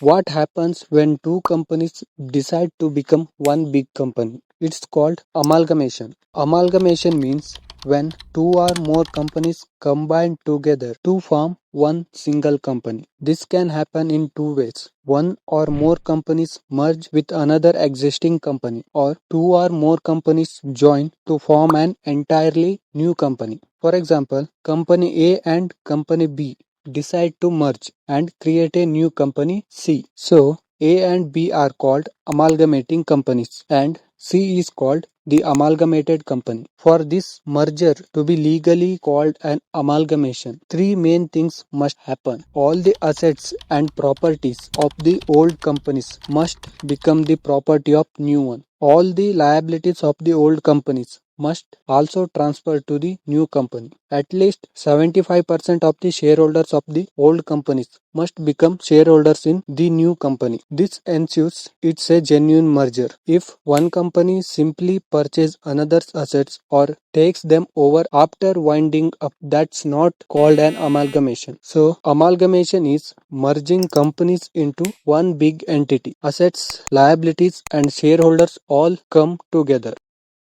What happens when two companies decide to become one big company? It's called amalgamation. Amalgamation means when two or more companies combine together to form one single company. This can happen in two ways. One or more companies merge with another existing company, or two or more companies join to form an entirely new company. For example, Company A and Company B decide to merge and create a new company C. So, A and B are called amalgamating companies and C is called the amalgamated company. For this merger to be legally called an amalgamation, three main things must happen. All the assets and properties of the old companies must become the property of new one. All the liabilities of the old companies must also transfer to the new company. At least 75% of the shareholders of the old companies must become shareholders in the new company. This ensures it's a genuine merger. If one company simply purchases another's assets or takes them over after winding up, that's not called an amalgamation. So, amalgamation is merging companies into one big entity. Assets, liabilities, and shareholders all come together.